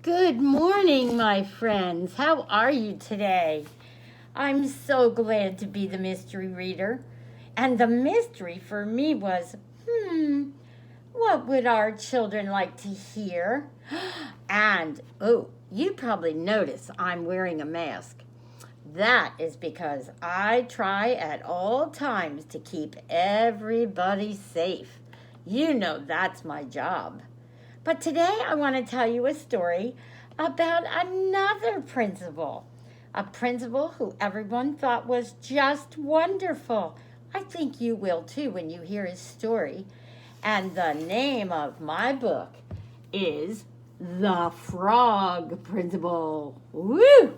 Good morning, my friends. How are you today? I'm so glad to be the mystery reader. And the mystery for me was, what would our children like to hear? And, you probably notice I'm wearing a mask. That is because I try at all times to keep everybody safe. You know that's my job. But today I want to tell you a story about another principal. A principal who everyone thought was just wonderful. I think you will too when you hear his story. And the name of my book is The Frog Principal. Woo!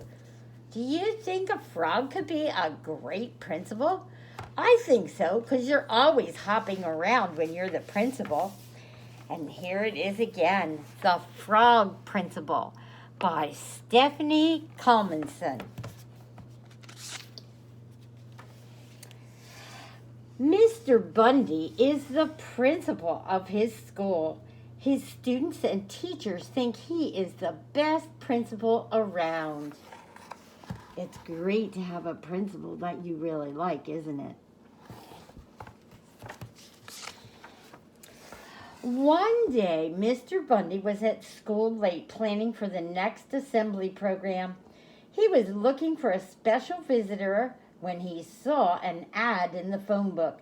Do you think a frog could be a great principal? I think so, because you're always hopping around when you're the principal. And here it is again, The Frog Principal by Stephanie Calmenson. Mr. Bundy is the principal of his school. His students and teachers think he is the best principal around. It's great to have a principal that you really like, isn't it? One day, Mr. Bundy was at school late planning for the next assembly program. He was looking for a special visitor when he saw an ad in the phone book.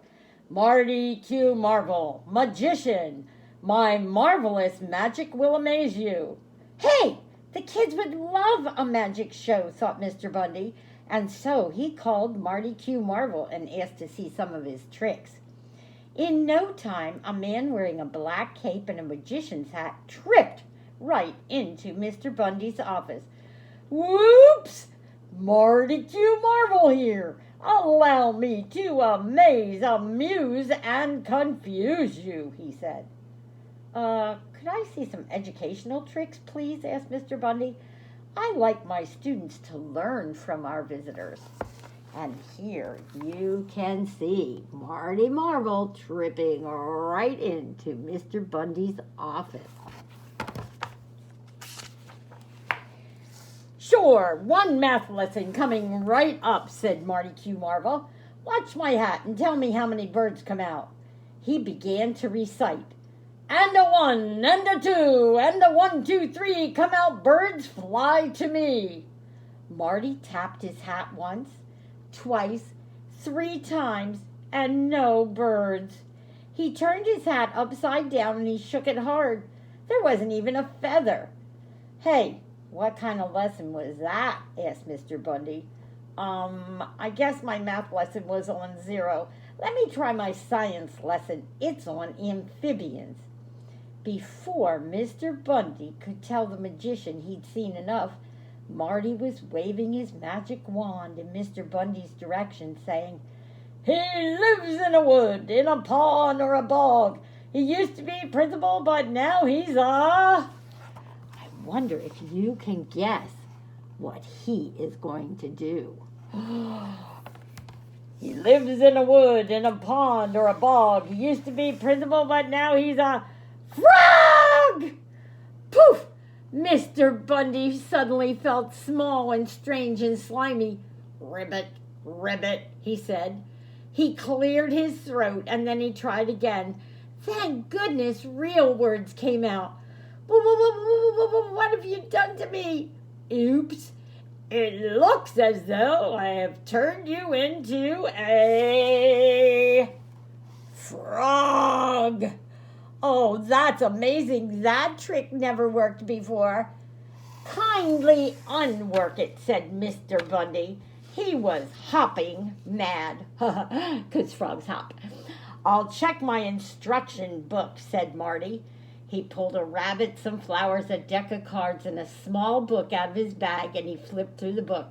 Marty Q. Marvel, magician. My marvelous magic will amaze you. Hey, the kids would love a magic show, thought Mr. Bundy. And so he called Marty Q. Marvel and asked to see some of his tricks. In no time, a man wearing a black cape and a magician's hat tripped right into Mr. Bundy's office. Whoops! Marty Q. Marvel here. Allow me to amaze, amuse, and confuse you, he said. Could I see some educational tricks, please? Asked Mr. Bundy. I like my students to learn from our visitors. And here you can see Marty Marvel tripping right into Mr. Bundy's office. Sure, one math lesson coming right up, said Marty Q. Marvel. Watch my hat and tell me how many birds come out. He began to recite. And a 1, and a 2, and a 1, 2, 3, come out birds, fly to me. Marty tapped his hat once, twice, 3 times, and no birds. He turned his hat upside down and he shook it hard. There wasn't even a feather. Hey, what kind of lesson was that? Asked Mr. Bundy. I guess my math lesson was on 0. Let me try my science lesson. It's on amphibians. Before Mr. Bundy could tell the magician he'd seen enough, Marty was waving his magic wand in Mr. Bundy's direction, saying, He lives in a wood, in a pond or a bog. He used to be principal, but now he's I wonder if you can guess what he is going to do. He lives in a wood, in a pond or a bog. He used to be principal, but now he's a frog! Poof! Mr. Bundy suddenly felt small and strange and slimy. Ribbit, ribbit, he said. He cleared his throat and then he tried again. Thank goodness real words came out. What have you done to me? Oops. It looks as though I have turned you into a frog. Oh, that's amazing. That trick never worked before. Kindly unwork it, said Mr. Bundy. He was hopping mad, 'cause frogs hop. I'll check my instruction book, said Marty. He pulled a rabbit, some flowers, a deck of cards, and a small book out of his bag, and he flipped through the book.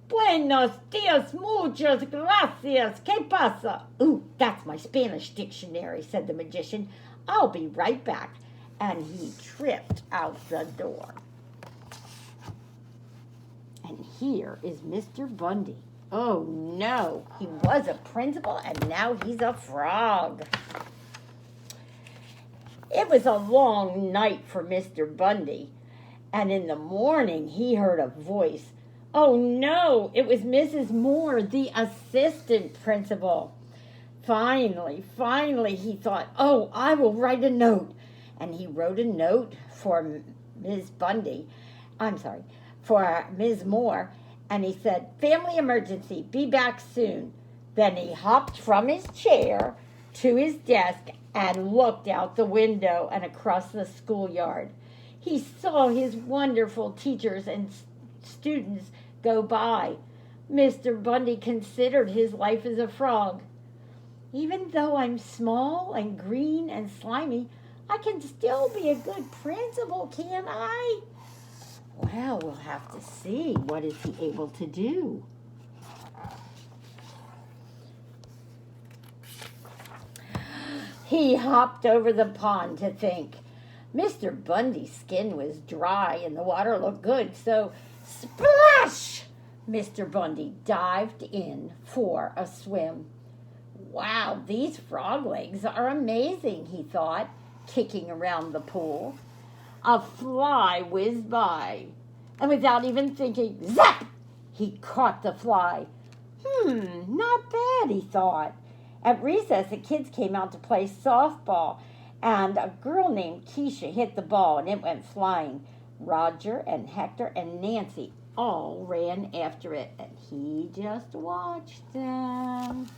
Buenos dias, muchas gracias, ¿qué pasa? Ooh, that's my Spanish dictionary, said the magician. I'll be right back. And he tripped out the door. And here is Mr. Bundy. Oh, no, he was a principal, and now he's a frog. It was a long night for Mr. Bundy, And in the morning, he heard a voice. Oh no, it was Mrs. Moore, the assistant principal. Finally, he thought, oh, I will write a note. And he wrote a note for Ms. Bundy. I'm sorry, for Ms. Moore. And he said, family emergency, be back soon. Then he hopped from his chair to his desk and looked out the window and across the schoolyard. He saw his wonderful teachers and students go by. Mr. Bundy considered his life as a frog. Even though I'm small and green and slimy, I can still be a good principal, can't I? Well, we'll have to see. What is he able to do? He hopped over the pond to think. Mr. Bundy's skin was dry and the water looked good, so splash! Mr. Bundy dived in for a swim. Wow, these frog legs are amazing, he thought, kicking around the pool. A fly whizzed by, and without even thinking, zap! He caught the fly. Not bad, he thought. At recess, the kids came out to play softball, and a girl named Keisha hit the ball, and it went flying. Roger and Hector and Nancy all ran after it, and he just watched them.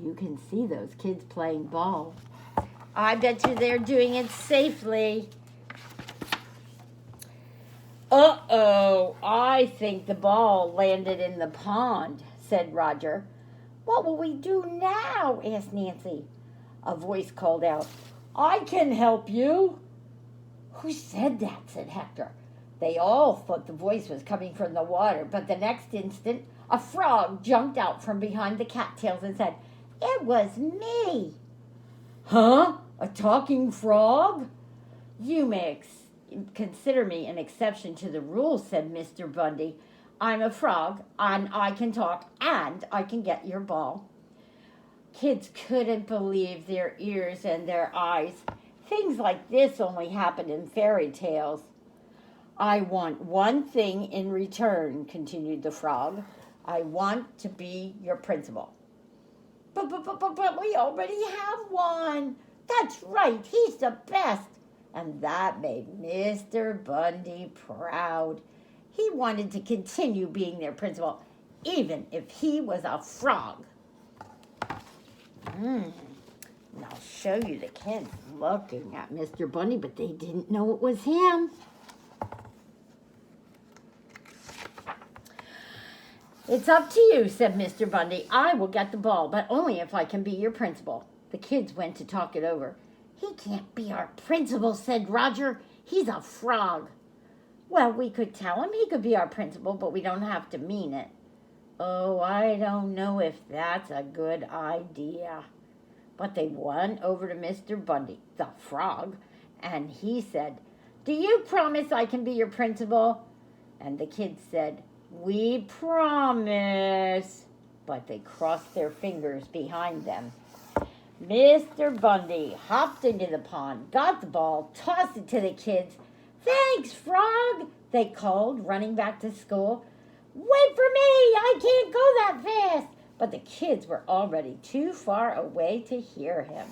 You can see those kids playing ball. I bet you they're doing it safely. Uh-oh, I think the ball landed in the pond, said Roger. What will we do now? Asked Nancy. A voice called out, I can help you. Who said that? Said Hector. They all thought the voice was coming from the water, but the next instant a frog jumped out from behind the cattails and said, It was me. Huh? A talking frog? You may consider me an exception to the rule, said Mr. Bundy. I'm a frog, and I can talk, and I can get your ball. Kids couldn't believe their ears and their eyes. Things like this only happen in fairy tales. I want one thing in return, continued the frog. I want to be your principal. But we already have one. That's right, he's the best. And that made Mr. Bundy proud. He wanted to continue being their principal, even if he was a frog. And I'll show you the kids looking at Mr. Bundy, but they didn't know it was him. It's up to you, said Mr. Bundy. I will get the ball, but only if I can be your principal. The kids went to talk it over. He can't be our principal, said Roger. He's a frog. Well, we could tell him he could be our principal, but we don't have to mean it. Oh, I don't know if that's a good idea. But they went over to Mr. Bundy, the frog, and he said, Do you promise I can be your principal? And the kids said, We promise. But they crossed their fingers behind them. Mr. Bundy hopped into the pond, got the ball, tossed it to the kids. Thanks, Frog, they called, running back to school. Wait for me, I can't go that fast. But the kids were already too far away to hear him.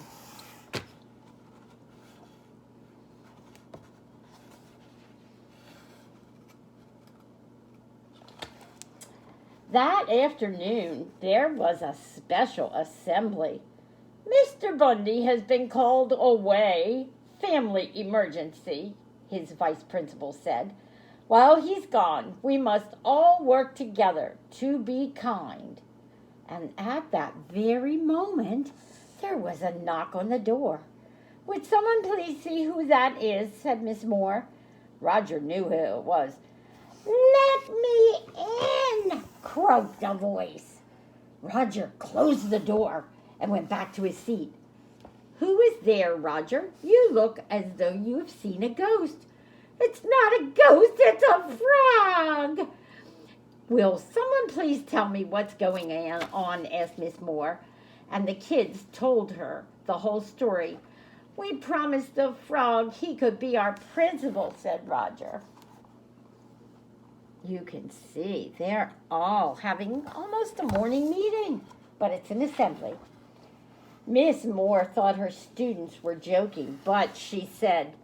That afternoon, there was a special assembly. Mr. Bundy has been called away. Family emergency, his vice principal said. While he's gone, we must all work together to be kind. And at that very moment, there was a knock on the door. Would someone please see who that is, said Miss Moore. Roger knew who it was. Let me in, croaked a voice. Roger closed the door and went back to his seat. Who is there, Roger? You look as though you have seen a ghost. It's not a ghost, it's a frog. Will someone please tell me what's going on, asked Miss Moore. And the kids told her the whole story. We promised the frog he could be our principal, said Roger. You can see they're all having almost a morning meeting, but it's an assembly. Miss Moore thought her students were joking, but she said,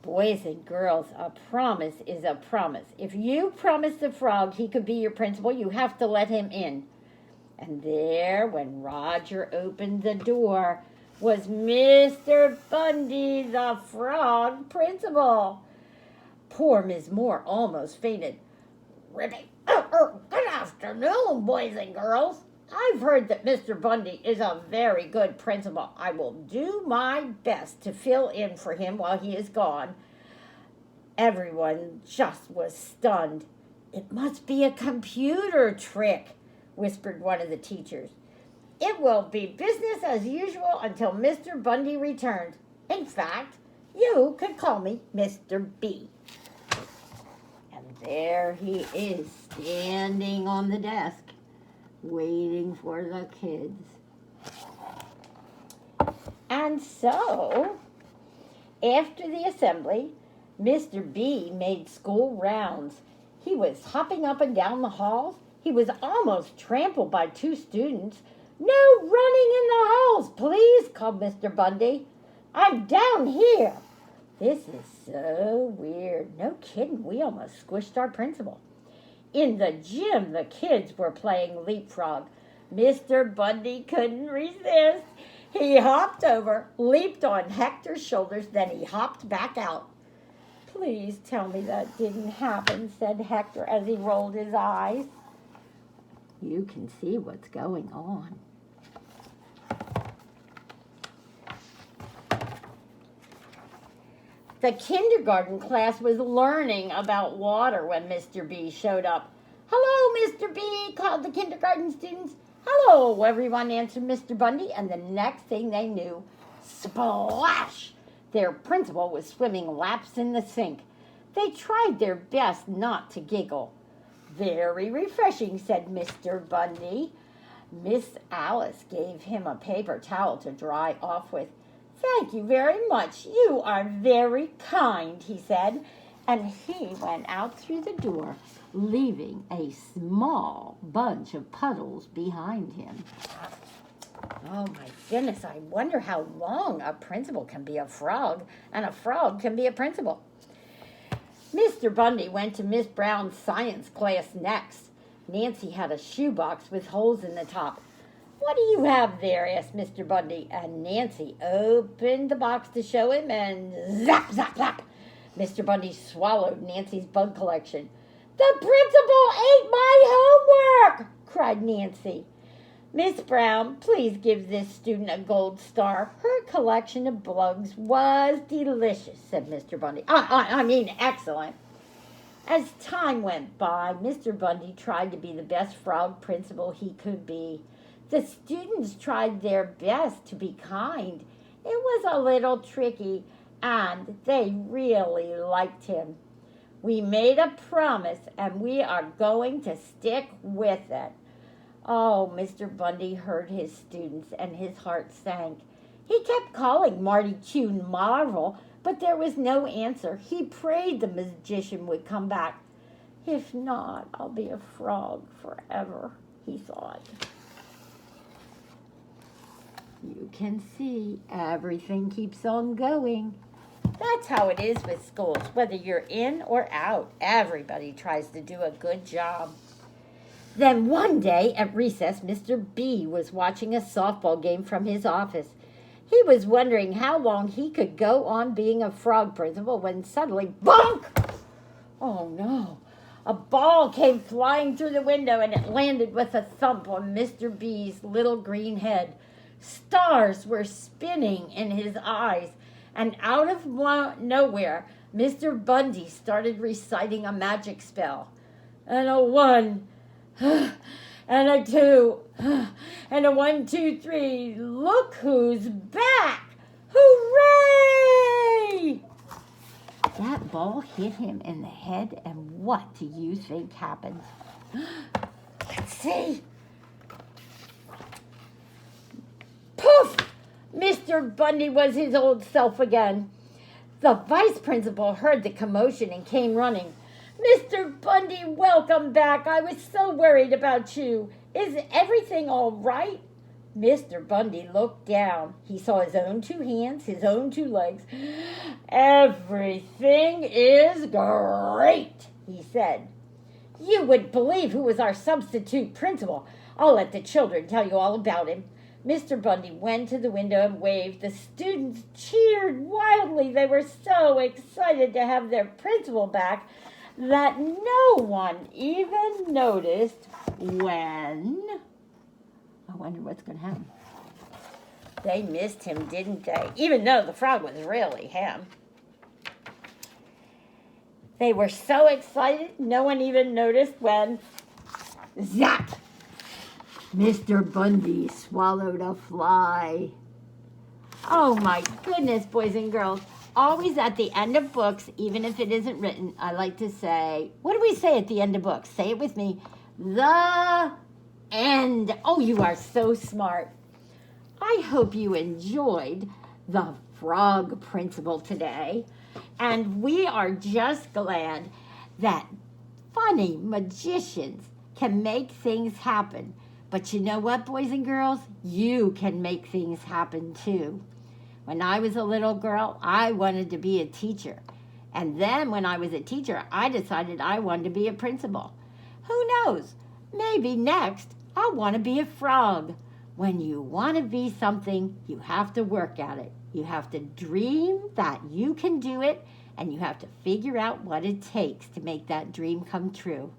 boys and girls, a promise is a promise. If you promise the frog he could be your principal, you have to let him in. And there, when Roger opened the door, was Mr. Bundy, the frog principal. Poor Miss Moore almost fainted. Ribbit. Good afternoon, boys and girls. I've heard that Mr. Bundy is a very good principal. I will do my best to fill in for him while he is gone. Everyone just was stunned. It must be a computer trick, whispered one of the teachers. It will be business as usual until Mr. Bundy returns. In fact, you could call me Mr. B. And there he is, standing on the desk, waiting for the kids. And so, after the assembly, Mr. B made school rounds. He was hopping up and down the halls. He was almost trampled by two students. No running in the halls, please, called Mr. Bundy. I'm down here. This is so weird. No kidding, we almost squished our principal. In the gym, the kids were playing leapfrog. Mr. Bundy couldn't resist. He hopped over, leaped on Hector's shoulders, then he hopped back out. Please tell me that didn't happen, said Hector as he rolled his eyes. You can see what's going on. The kindergarten class was learning about water when Mr. B showed up. Hello, Mr. B, called the kindergarten students. Hello, everyone, answered Mr. Bundy, and the next thing they knew, splash! Their principal was swimming laps in the sink. They tried their best not to giggle. Very refreshing, said Mr. Bundy. Miss Alice gave him a paper towel to dry off with. Thank you very much. You are very kind, he said, and he went out through the door, leaving a small bunch of puddles behind him. Oh, my goodness, I wonder how long a principal can be a frog and a frog can be a principal. Mr. Bundy went to Miss Brown's science class next. Nancy had a shoebox with holes in the top. What do you have there? Asked Mr. Bundy, and Nancy opened the box to show him, and zap, zap, zap. Mr. Bundy swallowed Nancy's bug collection. The principal ate my homework, cried Nancy. Miss Brown, please give this student a gold star. Her collection of bugs was delicious, said Mr. Bundy. I mean, excellent. As time went by, Mr. Bundy tried to be the best frog principal he could be. The students tried their best to be kind. It was a little tricky, and they really liked him. We made a promise, and we are going to stick with it. Oh, Mr. Bundy heard his students, and his heart sank. He kept calling Marty Kuhn Marvel, but there was no answer. He prayed the magician would come back. If not, I'll be a frog forever, he thought. You can see everything keeps on going. That's how it is with schools. Whether you're in or out, everybody tries to do a good job. Then one day at recess, Mr. B was watching a softball game from his office. He was wondering how long he could go on being a frog principal when suddenly, bonk! Oh no! A ball came flying through the window and it landed with a thump on Mr. B's little green head. Stars were spinning in his eyes, and out of nowhere, Mr. Bundy started reciting a magic spell. And a 1, and a 2, and a 1, 2, 3. Look who's back! Hooray! That ball hit him in the head, and what do you think happened? Let's see. Poof! Mr. Mr. Bundy was his old self again. The vice principal heard the commotion and came running. Mr. Bundy, welcome back. I was so worried about you. Is everything all right? Mr. Bundy looked down. He saw his own 2 hands, his own 2 legs. Everything is great, he said. You wouldn't believe who was our substitute principal. I'll let the children tell you all about him. Mr. Bundy went to the window and waved. The students cheered wildly. They were so excited to have their principal back that no one even noticed when... I wonder what's going to happen. They missed him, didn't they? Even though the frog was really him. They were so excited, no one even noticed when... Zap! Mr. Bundy swallowed a fly. Oh my goodness, boys and girls. Always at the end of books, even if it isn't written, I like to say, what do we say at the end of books? Say it with me. The end. Oh, you are so smart. I hope you enjoyed the frog principle today. And we are just glad that funny magicians can make things happen. But you know what, boys and girls? You can make things happen too. When I was a little girl, I wanted to be a teacher. And then when I was a teacher, I decided I wanted to be a principal. Who knows? Maybe next I'll want to be a frog. When you want to be something, you have to work at it. You have to dream that you can do it, and you have to figure out what it takes to make that dream come true.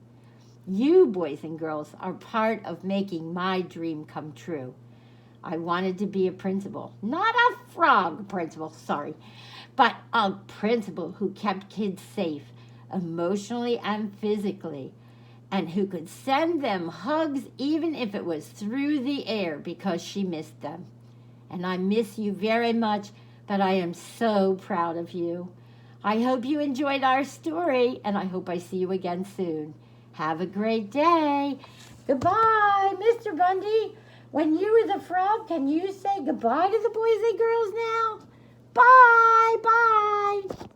You, boys and girls, are part of making my dream come true. I wanted to be a principal, not a frog principal, but a principal who kept kids safe, emotionally and physically, and who could send them hugs even if it was through the air because she missed them. And I miss you very much, but I am so proud of you. I hope you enjoyed our story, and I hope I see you again soon. Have a great day. Goodbye, Mr. Bundy. When you were the frog, can you say goodbye to the boys and girls now? Bye, bye.